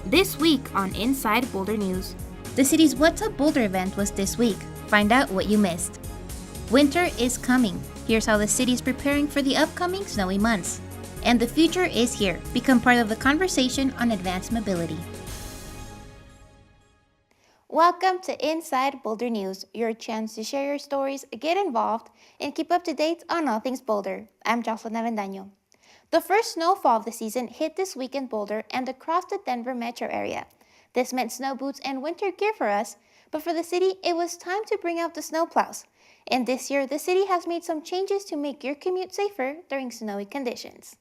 This week on Inside Boulder News. The city's What's Up Boulder event was this week. Find out what you missed. Winter is coming. Here's how the city is preparing for the upcoming snowy months. And the future is here. Become part of the conversation on advanced mobility. Welcome to Inside Boulder News, your chance to share your stories, get involved, and keep up to date on all things Boulder. I'm Jocelyn Avendaño. The first snowfall of the season hit this week in Boulder and across the Denver metro area. This meant snow boots and winter gear for us, but for the city, it was time to bring out the snow plows. And this year, the city has made some changes to make your commute safer during snowy conditions.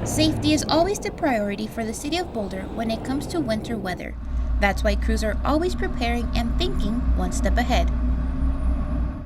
Safety is always the priority for the city of Boulder when it comes to winter weather. That's why crews are always preparing and thinking one step ahead.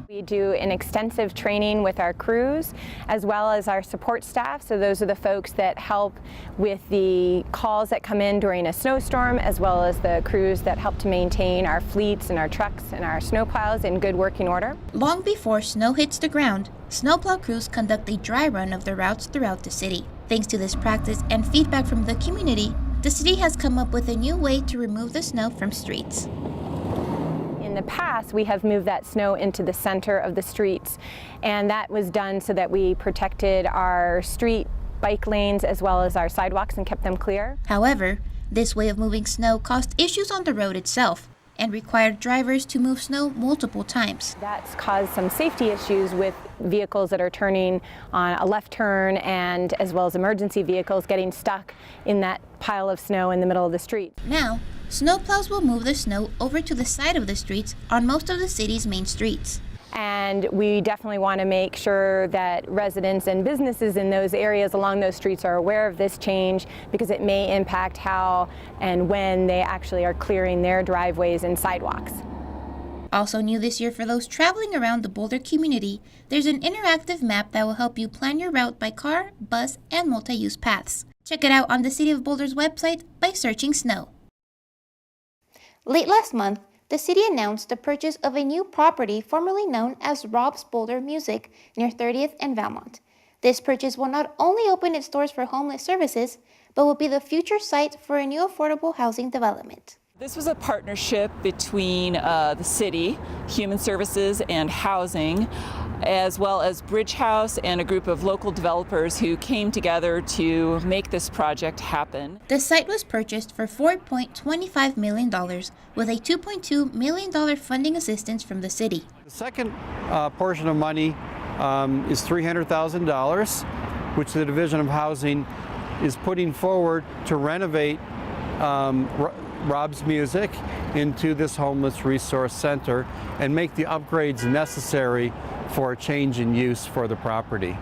We do an extensive training with our crews as well as our support staff. So those are the folks that help with the calls that come in during a snowstorm, as well as the crews that help to maintain our fleets and our trucks and our snowplows in good working order. Long before snow hits the ground, snowplow crews conduct a dry run of the routes throughout the city. Thanks to this practice and feedback from the community, the city has come up with a new way to remove the snow from streets. In the past, we have moved that snow into the center of the streets, and that was done so that we protected our street bike lanes as well as our sidewalks and kept them clear. However, this way of moving snow caused issues on the road itself and required drivers to move snow multiple times. That's caused some safety issues with vehicles that are turning on a left turn, and as well as emergency vehicles getting stuck in that pile of snow in the middle of the street. Now, snowplows will move the snow over to the side of the streets on most of the city's main streets. And we definitely want to make sure that residents and businesses in those areas along those streets are aware of this change, because it may impact how and when they actually are clearing their driveways and sidewalks. Also new this year for those traveling around the Boulder community, there's an interactive map that will help you plan your route by car, bus, and multi-use paths. Check it out on the City of Boulder's website by searching snow. Late last month, the city announced the purchase of a new property formerly known as Rob's Boulder Music near 30th and Valmont. This purchase will not only open its doors for homeless services, but will be the future site for a new affordable housing development. This was a partnership between the city, Human Services, and Housing, as well as Bridge House and a group of local developers who came together to make this project happen. The site was purchased for $4.25 million with a $2.2 million funding assistance from the city. The second portion of money is $300,000, which the Division of Housing is putting forward to renovate Rob's Music into this homeless resource center and make the upgrades necessary for a change in use for the property.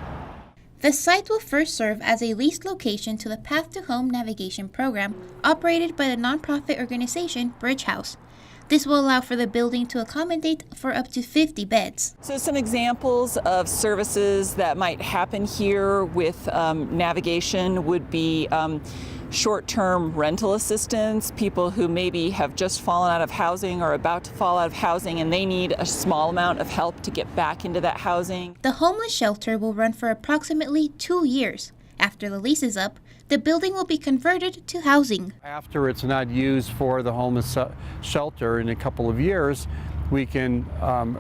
The site will first serve as a leased location to the Path to Home navigation program operated by the nonprofit organization Bridge House. This will allow for the building to accommodate for up to 50 beds. So some examples of services that might happen here with navigation would be short-term rental assistance, people who maybe have just fallen out of housing or about to fall out of housing and they need a small amount of help to get back into that housing. The homeless shelter will run for approximately 2 years. After the lease is up, the building will be converted to housing. After it's not used for the homeless shelter in a couple of years, we can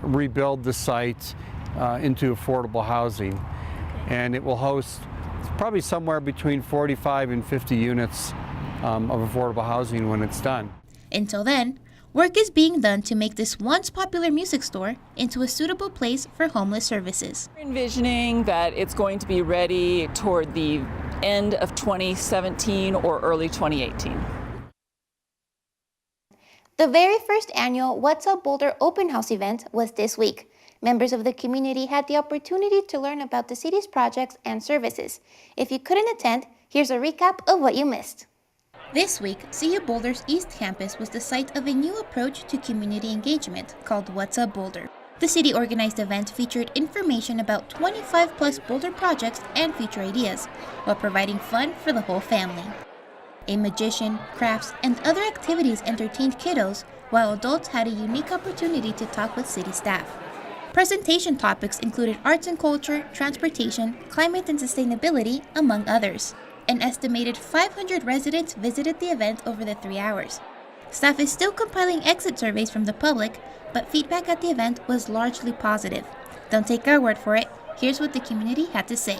rebuild the site into affordable housing. And it will host probably somewhere between 45 and 50 units of affordable housing when it's done. Until then, work is being done to make this once popular music store into a suitable place for homeless services. We're envisioning that it's going to be ready toward the end of 2017 or early 2018. The very first annual What's Up Boulder open house event was this week. Members of the community had the opportunity to learn about the city's projects and services. If you couldn't attend, here's a recap of what you missed. This week, CU Boulder's East Campus was the site of a new approach to community engagement called What's Up Boulder. The city-organized event featured information about 25-plus Boulder projects and future ideas, while providing fun for the whole family. A magician, crafts, and other activities entertained kiddos, while adults had a unique opportunity to talk with city staff. Presentation topics included arts and culture, transportation, climate and sustainability, among others. An estimated 500 residents visited the event over the 3 hours. Staff is still compiling exit surveys from the public, but feedback at the event was largely positive. Don't take our word for it. Here's what the community had to say.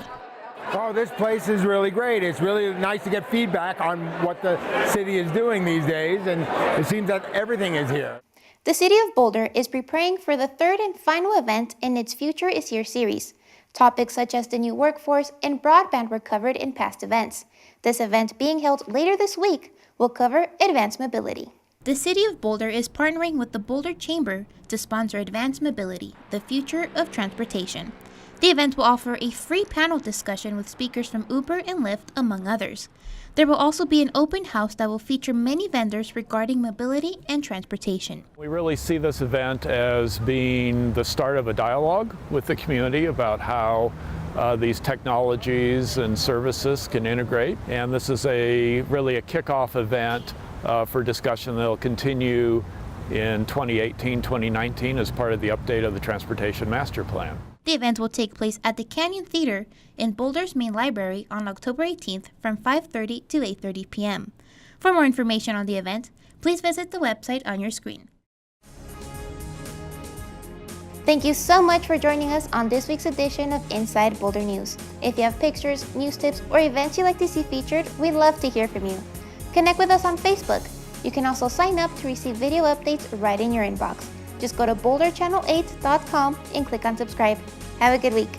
Oh, this place is really great. It's really nice to get feedback on what the city is doing these days, and it seems that everything is here. The City of Boulder is preparing for the third and final event in its Future is Here series. Topics such as the new workforce and broadband were covered in past events. This event, being held later this week, will cover advanced mobility. The City of Boulder is partnering with the Boulder Chamber to sponsor Advanced Mobility, the Future of Transportation. The event will offer a free panel discussion with speakers from Uber and Lyft, among others. There will also be an open house that will feature many vendors regarding mobility and transportation. We really see this event as being the start of a dialogue with the community about how these technologies and services can integrate. And this is really a kickoff event for discussion that will continue in 2018, 2019 as part of the update of the Transportation Master Plan. The event will take place at the Canyon Theater in Boulder's main library on October 18th from 5:30 to 8:30 p.m. For more information on the event, please visit the website on your screen. Thank you so much for joining us on this week's edition of Inside Boulder News. If you have pictures, news tips, or events you'd like to see featured, we'd love to hear from you. Connect with us on Facebook. You can also sign up to receive video updates right in your inbox. Just go to boulderchannel8.com and click on subscribe. Have a good week.